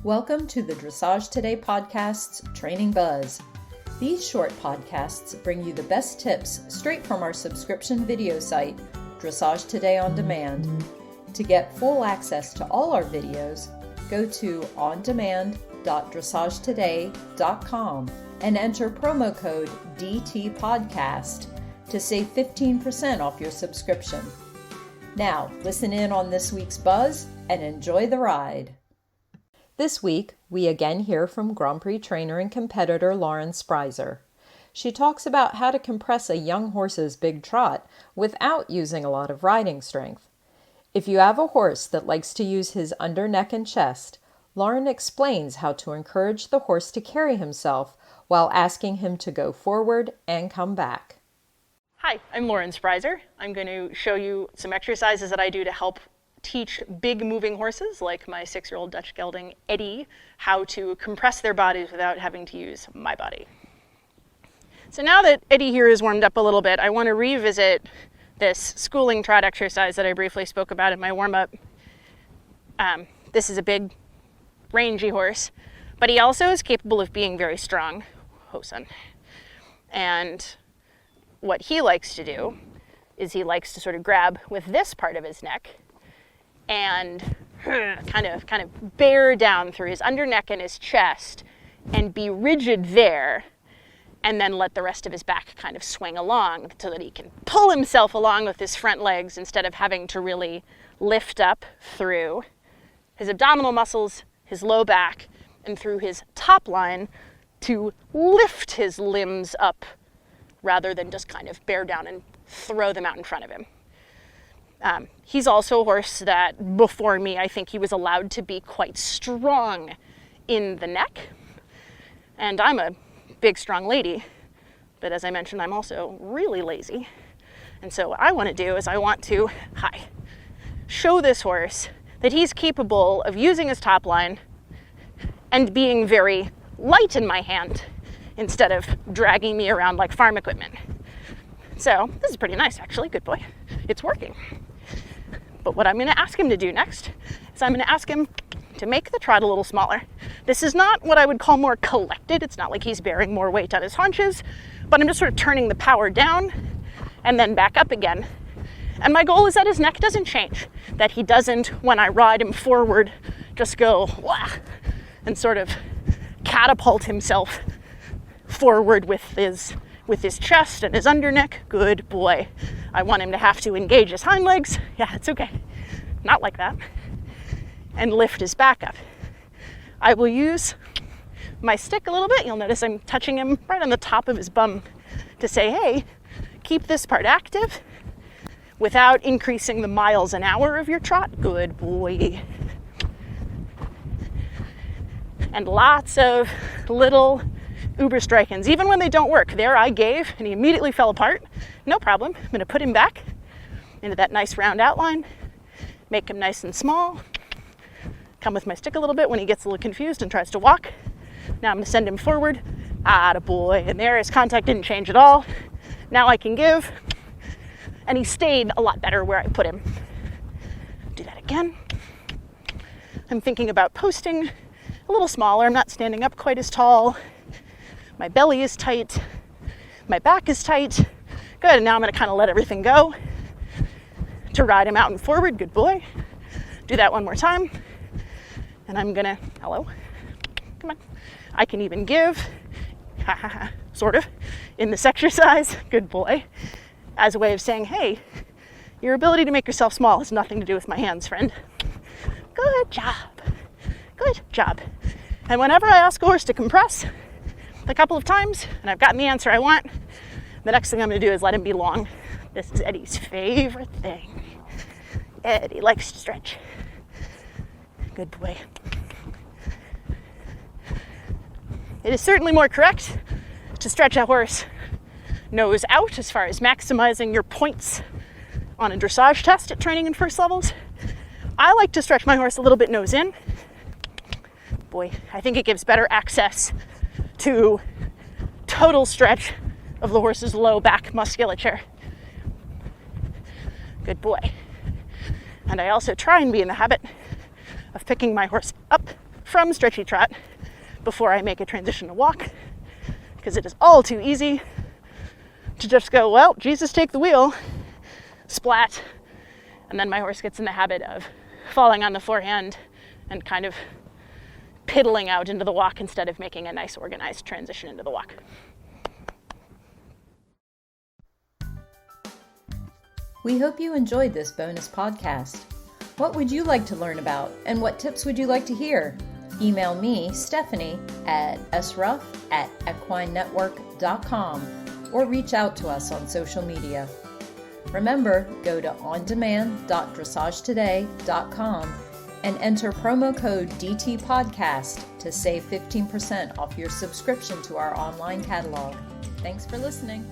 Welcome to the Dressage Today podcast's Training Buzz. These short podcasts bring you the best tips straight from our subscription video site, Dressage Today On Demand. To get full access to all our videos, go to ondemand.dressagetoday.com and enter promo code DTPodcast to save 15% off your subscription. Now, listen in on this week's buzz and enjoy the ride. This week, we again hear from Grand Prix trainer and competitor Lauren Sprieser. She talks about how to compress a young horse's big trot without using a lot of riding strength. If you have a horse that likes to use his under neck and chest, Lauren explains how to encourage the horse to carry himself while asking him to go forward and come back. Hi, I'm Lauren Sprieser. I'm going to show you some exercises that I do to help teach big moving horses like my 6-year-old Dutch gelding Eddie how to compress their bodies without having to use my body. So now that Eddie here is warmed up a little bit, I want to revisit this schooling trot exercise that I briefly spoke about in my warm-up. This is a big, rangy horse, but he also is capable of being very strong. Oh, son. And what he likes to do is he likes to sort of grab with this part of his neck and kind of bear down through his under neck and his chest and be rigid there, and then let the rest of his back kind of swing along so that he can pull himself along with his front legs instead of having to really lift up through his abdominal muscles, his low back, and through his top line to lift his limbs up rather than just kind of bear down and throw them out in front of him. He's also a horse that, before me, I think he was allowed to be quite strong in the neck. And I'm a big, strong lady, but as I mentioned, I'm also really lazy. And so what I want to do is I want to, show this horse that he's capable of using his top line and being very light in my hand instead of dragging me around like farm equipment. So this is pretty nice, actually. Good boy. It's working. But what I'm going to ask him to do next is I'm going to ask him to make the trot a little smaller. This is not what I would call more collected. It's not like he's bearing more weight on his haunches, but I'm just sort of turning the power down and then back up again. And my goal is that his neck doesn't change, that he doesn't, when I ride him forward, just go, wah, and sort of catapult himself forward with his chest and his under neck. Good boy. I want him to have to engage his hind legs. Yeah, it's okay. Not like that. And lift his back up. I will use my stick a little bit. You'll notice I'm touching him right on the top of his bum to say, hey, keep this part active without increasing the miles an hour of your trot. Good boy. And lots of little uber strike-ins, even when they don't work. There I gave, and he immediately fell apart. No problem. I'm going to put him back into that nice round outline, make him nice and small, come with my stick a little bit when he gets a little confused and tries to walk. Now I'm going to send him forward. Attaboy. And there his contact didn't change at all. Now I can give, and he stayed a lot better where I put him. Do that again. I'm thinking about posting a little smaller. I'm not standing up quite as tall. My belly is tight. My back is tight. Good, and now I'm going to kind of let everything go to ride him out and forward. Good boy. Do that one more time. And I'm going to, hello, come on. I can even give, sort of, in this exercise. Good boy. As a way of saying, hey, your ability to make yourself small has nothing to do with my hands, friend. Good job. Good job. And whenever I ask a horse to compress, a couple of times, and I've gotten the answer I want, the next thing I'm going to do is let him be long. This is Eddie's favorite thing. Eddie likes to stretch. Good boy. It is certainly more correct to stretch a horse nose out as far as maximizing your points on a dressage test at training and first levels. I like to stretch my horse a little bit nose in. Boy, I think it gives better access to total stretch of the horse's low back musculature. Good boy. And I also try and be in the habit of picking my horse up from stretchy trot before I make a transition to walk, because it is all too easy to just go, well, Jesus, take the wheel, splat, and then my horse gets in the habit of falling on the forehand and kind of piddling out into the walk instead of making a nice organized transition into the walk. We hope you enjoyed this bonus podcast. What would you like to learn about, and what tips would you like to hear? Email me, Stephanie, at sruff@equinenetwork.com, or reach out to us on social media. Remember, go to ondemand.dressagetoday.com and enter promo code DTPodcast to save 15% off your subscription to our online catalog. Thanks for listening.